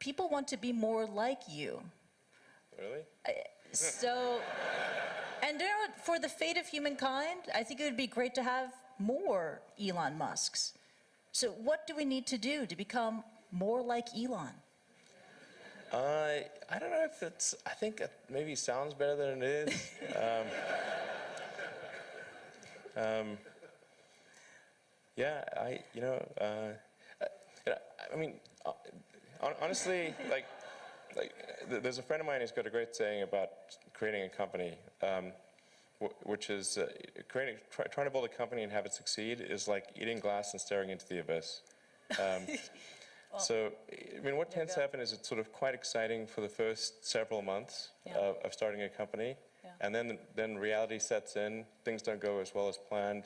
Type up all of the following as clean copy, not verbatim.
people want to be more like you. Really? So, and you know what, for the fate of humankind, I think it would be great to have more Elon Musks. So what do we need to do to become more like Elon? I don't know if it's, I think it maybe sounds better than it is. Yeah, I mean, honestly, there's a friend of mine who's got a great saying about creating a company, which is trying to build a company and have it succeed is like eating glass and staring into the abyss. Well, so, I mean, what tends to happen is it's sort of quite exciting for the first several months of starting a company, and then reality sets in. Things don't go as well as planned.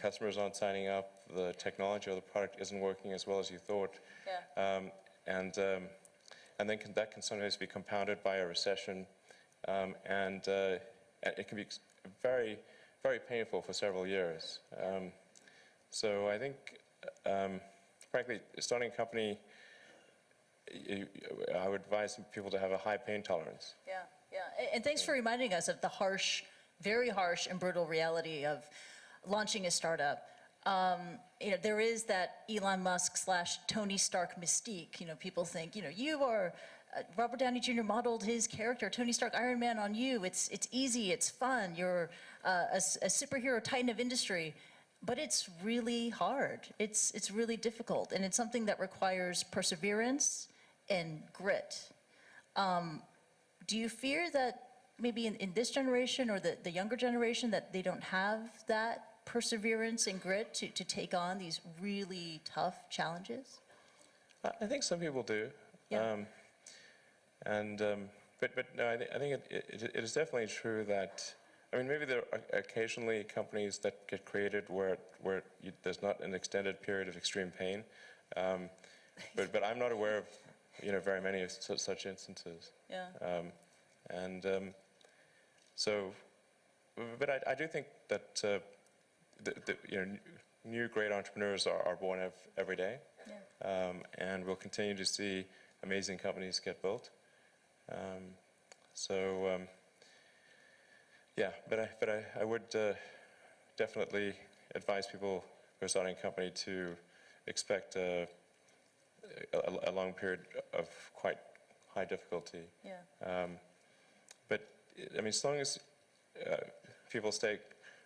Customers aren't signing up. The technology or the product isn't working as well as you thought. And then that can sometimes be compounded by a recession, and it can be very, very painful for several years. So I think, frankly, starting a company, I would advise people to have a high pain tolerance. Yeah. And thanks for reminding us of the harsh, very harsh and brutal reality of launching a startup. There is that Elon Musk / Tony Stark mystique. People think, you are, Robert Downey Jr. modeled his character, Tony Stark, Iron Man, on you. It's easy, it's fun. You're a superhero titan of industry. But it's really hard. It's really difficult. And it's something that requires perseverance and grit. Do you fear that maybe in this generation or the younger generation that they don't have that perseverance and grit to take on these really tough challenges? I think some people do. Yeah. But no, I think it is definitely true that, I mean, maybe there are occasionally companies that get created where there's not an extended period of extreme pain, but I'm not aware of very many of such instances. Yeah. But I do think that new great entrepreneurs are born every day, and we'll continue to see amazing companies get built. Yeah, but I would definitely advise people who are starting a company to expect a long period of quite high difficulty. Yeah. But I mean, as long as people stay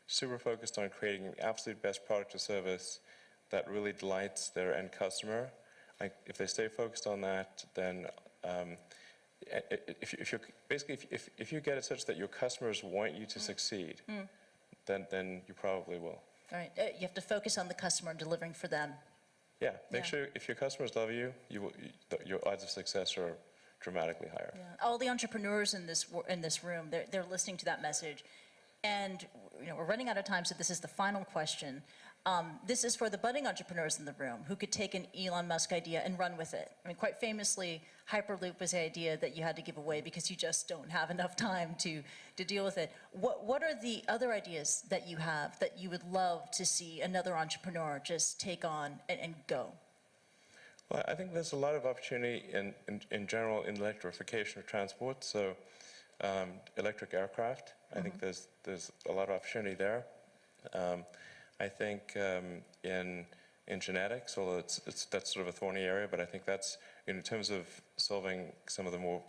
super focused on creating the absolute best product or service that really delights their end customer, if they stay focused on that, then if you get it such that your customers want you to succeed, then you probably will. All right. You have to focus on the customer and delivering for them. Yeah. Make sure if your customers love you, your odds of success are dramatically higher. Yeah. All the entrepreneurs in this room, they're listening to that message. And we're running out of time, so this is the final question. This is for the budding entrepreneurs in the room who could take an Elon Musk idea and run with it. I mean, quite famously, Hyperloop was the idea that you had to give away because you just don't have enough time to deal with it. What are the other ideas that you have that you would love to see another entrepreneur just take on and go? Well, I think there's a lot of opportunity in general in electrification of transport. So electric aircraft, I think there's a lot of opportunity there. I think in genetics, although that's sort of a thorny area, but I think that's in terms of solving some of the more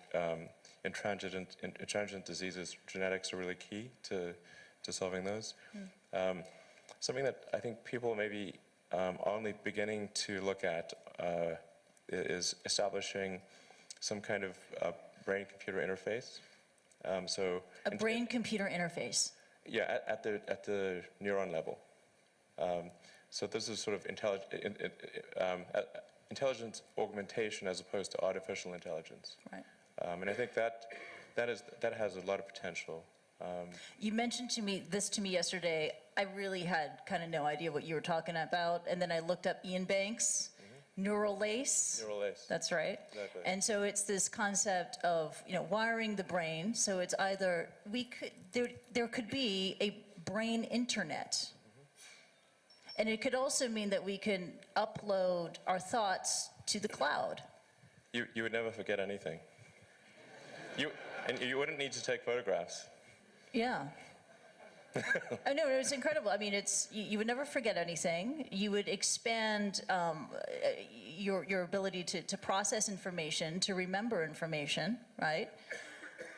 intransigent diseases. Genetics are really key to solving those. Something that I think people maybe are only beginning to look at is establishing some kind of brain-computer interface. A brain-computer interface. Yeah, at the neuron level. So this is sort of intelligence augmentation as opposed to artificial intelligence. Right. And I think that has a lot of potential. You mentioned to me yesterday. I really had kind of no idea what you were talking about, and then I looked up Ian Banks. Neural lace. Neural lace. That's right. Exactly. And so it's this concept of wiring the brain. So it's either there could be a brain internet, and it could also mean that we can upload our thoughts to the cloud. you would never forget anything. And you wouldn't need to take photographs. Yeah. Oh, no, it's incredible. I mean, you would never forget anything. You would expand your ability to process information, to remember information, right?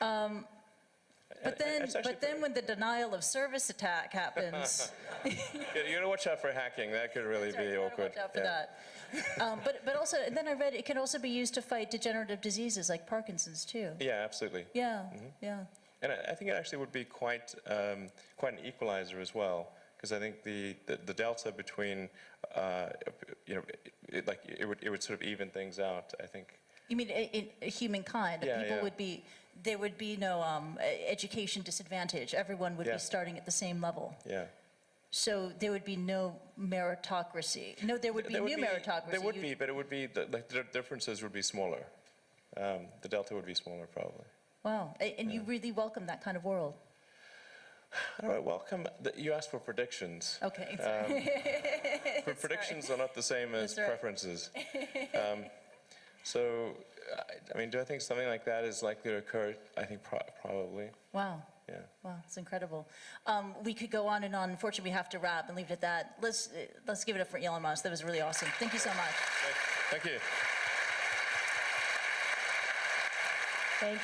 But then when the denial of service attack happens, You gotta watch out for hacking. That could really be awkward. watch out for that. But also, and then I read it can also be used to fight degenerative diseases like Parkinson's too. Yeah, absolutely. Yeah, yeah. And I think it actually would be quite an equalizer as well, because I think the delta between, it would sort of even things out, I think. You mean in humankind, that Yeah, people yeah. would be, there would be no education disadvantage. Everyone would Yeah. be starting at the same level. Yeah. So there would be no meritocracy. No, there would be new meritocracy. There would be, but it would be, the differences would be smaller. The delta would be smaller, probably. Wow, and you really welcome that kind of world. How do I welcome, you asked for predictions. Okay. Predictions are not the same as That's right. preferences. So, I mean, do I think something like that is likely to occur? I think probably, Wow. yeah. Wow, it's incredible. We could go on and on. Unfortunately, we have to wrap and leave it at that. Let's give it up for Elon Musk. That was really awesome. Thank you so much. Thank you. Thank you.